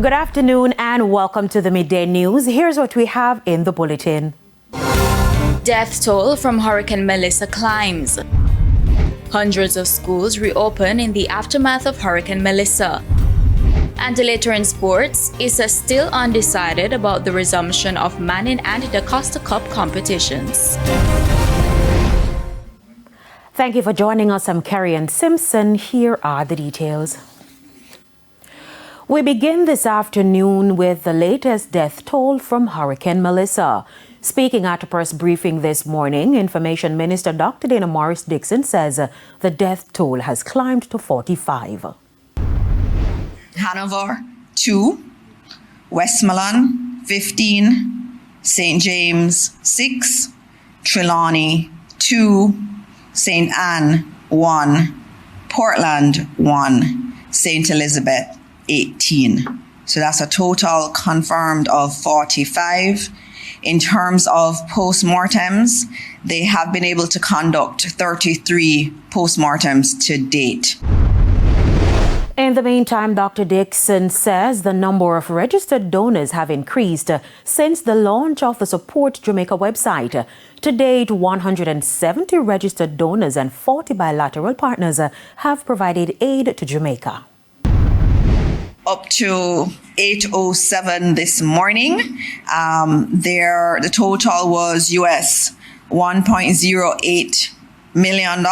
Good afternoon and welcome to the Midday News. Here's what we have in the bulletin. Death toll from Hurricane Melissa climbs. Hundreds of schools reopen in the aftermath of Hurricane Melissa. And later in sports, ISA still undecided about the resumption of Manning and the Costa Cup competitions. Thank you for joining us. I'm Kerry-Ann Simpson. Here are the details. We begin this afternoon with the latest death toll from Hurricane Melissa. Speaking at a press briefing this morning, Information Minister Dr. Dana Morris-Dixon says the death toll has climbed to 45. Hanover, 2, Westmoreland, 15, St. James, 6, Trelawney, 2, St. Anne, 1, Portland, 1, St. Elizabeth, 18. So that's a total confirmed of 45. In terms of postmortems, they have been able to conduct 33 postmortems to date. In the meantime, Dr. Dixon says the number of registered donors have increased since the launch of the Support Jamaica website. To date, 170 registered donors and 40 bilateral partners have provided aid to Jamaica. Up to 8:07 this morning, the total was US $1.08 million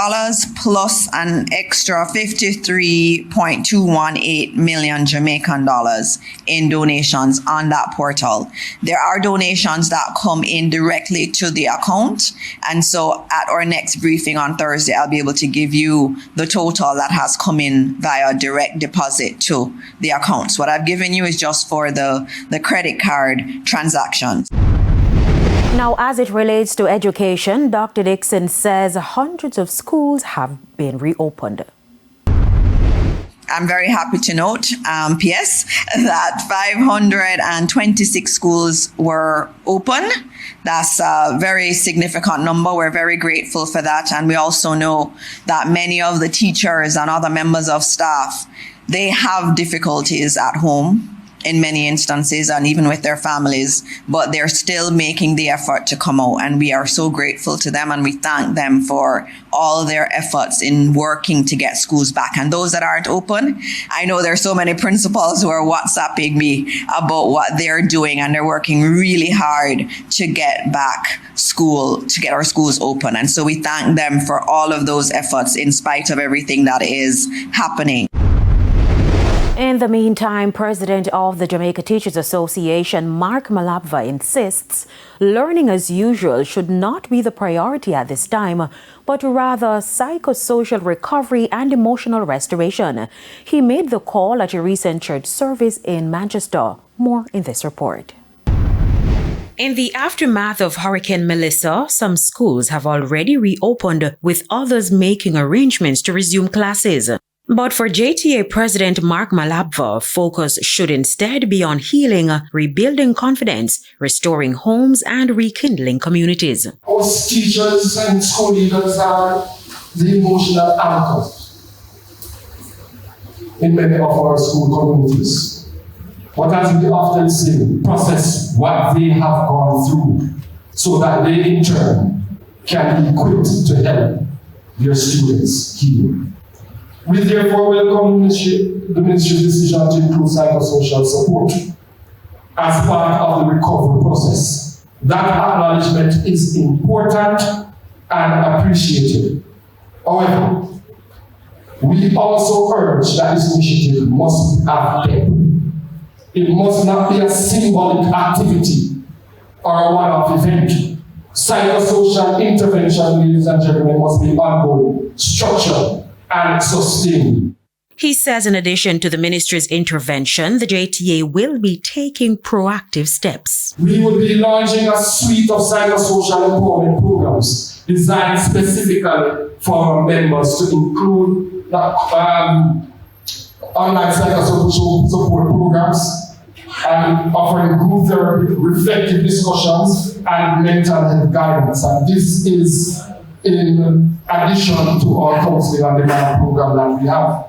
plus an extra $53.218 million Jamaican dollars in donations on that portal. There are donations that come in directly to the account, and so at our next briefing on Thursday, I'll be able to give you the total that has come in via direct deposit to the accounts. What I've given you is just for the credit card transactions. Now, as it relates to education, Dr. Dixon says hundreds of schools have been reopened. I'm very happy to note, PS, that 526 schools were open. That's a very significant number. We're very grateful for that. And we also know that many of the teachers and other members of staff, they have difficulties at home in many instances and even with their families, but they're still making the effort to come out, and we are so grateful to them and we thank them for all their efforts in working to get schools back. And those that aren't open, I know there's so many principals who are WhatsApping me about what they're doing, and they're working really hard to get back school, to get our schools open. And so we thank them for all of those efforts in spite of everything that is happening. In the meantime, President of the Jamaica Teachers Association, Mark Malabva, insists learning as usual should not be the priority at this time, but rather psychosocial recovery and emotional restoration. He made the call at a recent church service in Manchester. More in this report. In the aftermath of Hurricane Melissa, some schools have already reopened, with others making arrangements to resume classes. But for JTA President Mark Malabva, focus should instead be on healing, rebuilding confidence, restoring homes, and rekindling communities. Us teachers and school leaders are the emotional anchors in many of our school communities. But as we often say, process what they have gone through so that they in turn can be equipped to help their students heal. We therefore welcome the Ministry's decision to include psychosocial support as part of the recovery process. That acknowledgement is important and appreciated. However, we also urge that this initiative must be active. It must not be a symbolic activity or a one-off event. Psychosocial intervention, ladies and gentlemen, must be ongoing, structured, and sustained. He says in addition to the ministry's intervention, the JTA will be taking proactive steps. We will be launching a suite of psychosocial empowerment programs designed specifically for our members, to include online psychosocial support programs and offering group therapy, reflective discussions, and mental health guidance. And this is in addition to our counseling and development program that we have.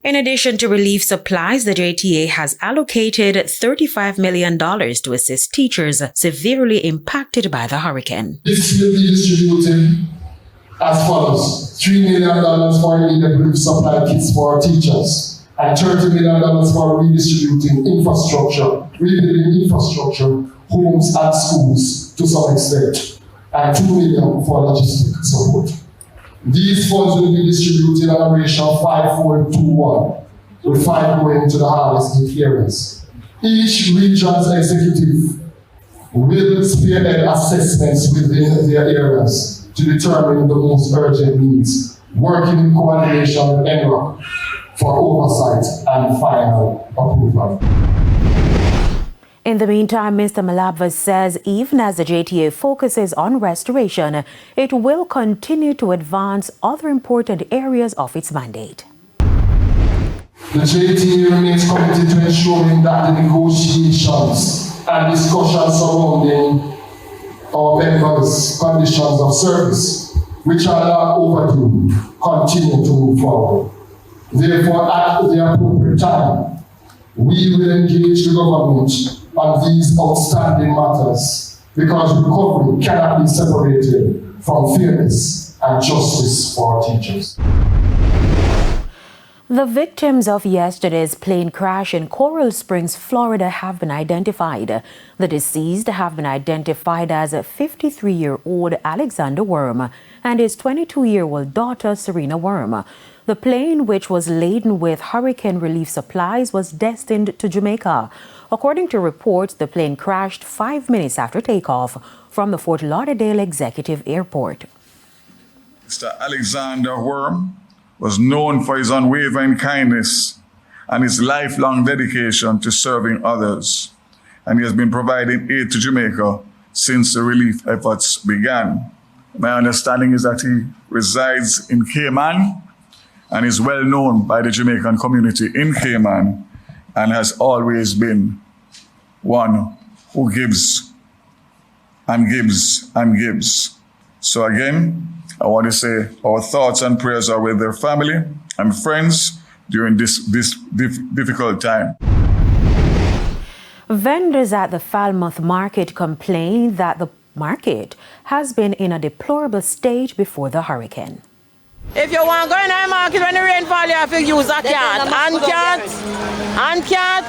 In addition to relief supplies, the JTA has allocated $35 million to assist teachers severely impacted by the hurricane. This will be distributed as follows: $3 million for needed relief supply kits for teachers, and $30 million for redistributing infrastructure, rebuilding infrastructure, homes and schools to some extent, and $2 million for logistic support. These funds will be distributed on a ratio of 5-4-2-1, with 5 going to the hardest hit areas. Each region's executive will spearhead assessments within their areas to determine the most urgent needs, working in coordination with NROC for oversight and final approval. In the meantime, Mr. Malabva says even as the JTA focuses on restoration, it will continue to advance other important areas of its mandate. The JTA remains committed to ensuring that the negotiations and discussions surrounding our members' conditions of service, which are not overdue, continue to move forward. Therefore, at the appropriate time, we will engage the government on these outstanding matters, because recovery cannot be separated from fairness and justice for our teachers. The victims of yesterday's plane crash in Coral Springs, Florida have been identified. The deceased have been identified as 53-year-old Alexander Worm and his 22-year-old daughter Serena Worm. The plane, which was laden with hurricane relief supplies, was destined to Jamaica. According to reports, the plane crashed 5 minutes after takeoff from the Fort Lauderdale Executive Airport. Mr. Alexander Worm was known for his unwavering kindness and his lifelong dedication to serving others, and he has been providing aid to Jamaica since the relief efforts began. My understanding is that he resides in Cayman and is well known by the Jamaican community in Cayman, and has always been one who gives and gives and gives. So again, I want to say our thoughts and prayers are with their family and friends during this difficult time. Vendors at the Falmouth Market complain that the market has been in a deplorable state before the hurricane. If you want to go in the market when the rain falls, you have to use a cat. And cat,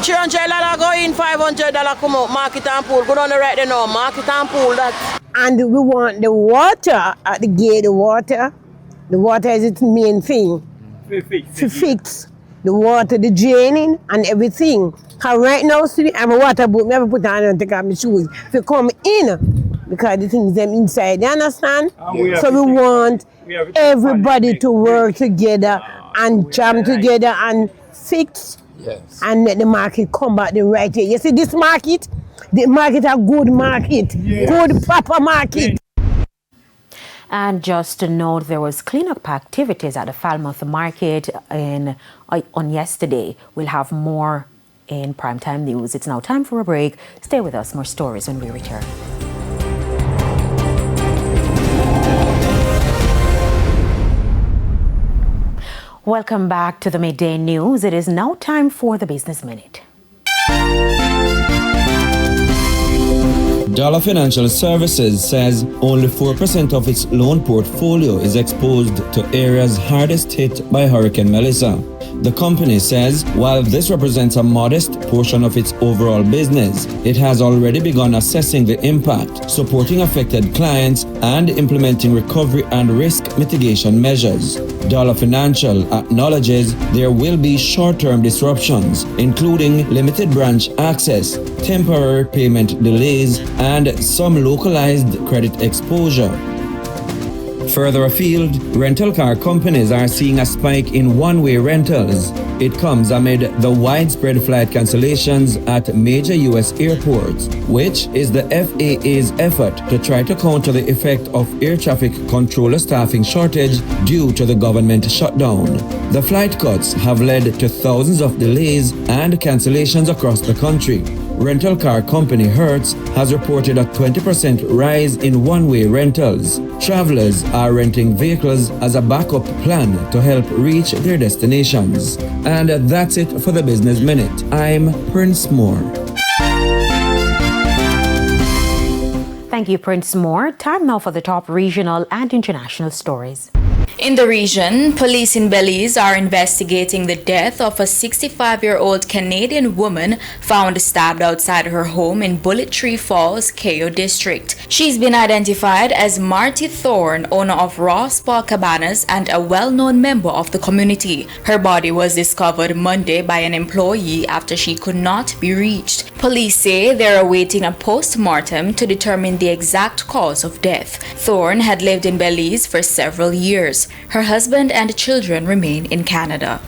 $300 go in, $500 come out, market and pool. Go down the right there now, market and pool. That. And we want the water at the gate, the water is its main thing. To fix the water, the draining and everything. Because right now, see, I'm a water boat, never put on and take off my shoes. If you come in, because the things them inside, you understand? So we want everybody to work together and jam together and fix and let the market come back the right way. You see this market? The market a good market, good proper market. And just to note, there was cleanup activities at the Falmouth Market on yesterday. We'll have more in Primetime News. It's now time for a break. Stay with us, more stories when we return. Welcome back to the Midday News. It is now time for the Business Minute. Dollar Financial Services says only 4% of its loan portfolio is exposed to areas hardest hit by Hurricane Melissa. The company says while this represents a modest portion of its overall business, it has already begun assessing the impact, supporting affected clients, and implementing recovery and risk mitigation measures. Dollar Financial acknowledges there will be short-term disruptions, including limited branch access, temporary payment delays, and some localized credit exposure. Further afield, rental car companies are seeing a spike in one-way rentals. It comes amid the widespread flight cancellations at major U.S. airports, which is the FAA's effort to try to counter the effect of air traffic controller staffing shortage due to the government shutdown. The flight cuts have led to thousands of delays and cancellations across the country. Rental car company Hertz has reported a 20% rise in one-way rentals. Travelers are renting vehicles as a backup plan to help reach their destinations. And that's it for the Business Minute. I'm Prince Moore. Thank you, Prince Moore. Time now for the top regional and international stories. In the region, police in Belize are investigating the death of a 65-year-old Canadian woman found stabbed outside her home in Bullet Tree Falls, Keyo District. She's been identified as Marty Thorne, owner of Raw Spa Cabanas and a well-known member of the community. Her body was discovered Monday by an employee after she could not be reached. Police say they're awaiting a post-mortem to determine the exact cause of death. Thorne had lived in Belize for several years. Her husband and children remain in Canada.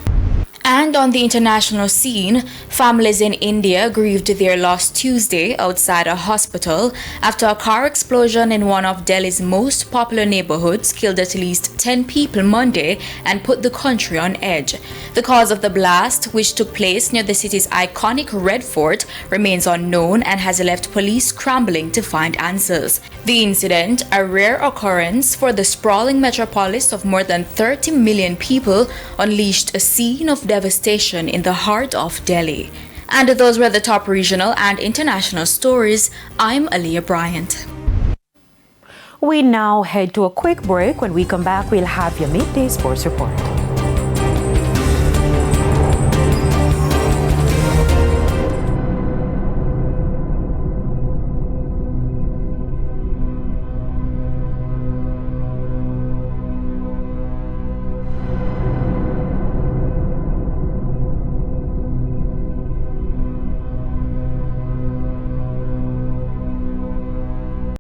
And on the international scene, families in India grieved their loss Tuesday outside a hospital after a car explosion in one of Delhi's most popular neighborhoods killed at least 10 people Monday and put the country on edge. The cause of the blast, which took place near the city's iconic Red Fort, remains unknown and has left police scrambling to find answers. The incident, a rare occurrence for the sprawling metropolis of more than 30 million people, unleashed a scene of devastation in the heart of Delhi. And those were the top regional and international stories. I'm Aaliyah Bryant. We now head to a quick break. When we come back, we'll have your midday sports report.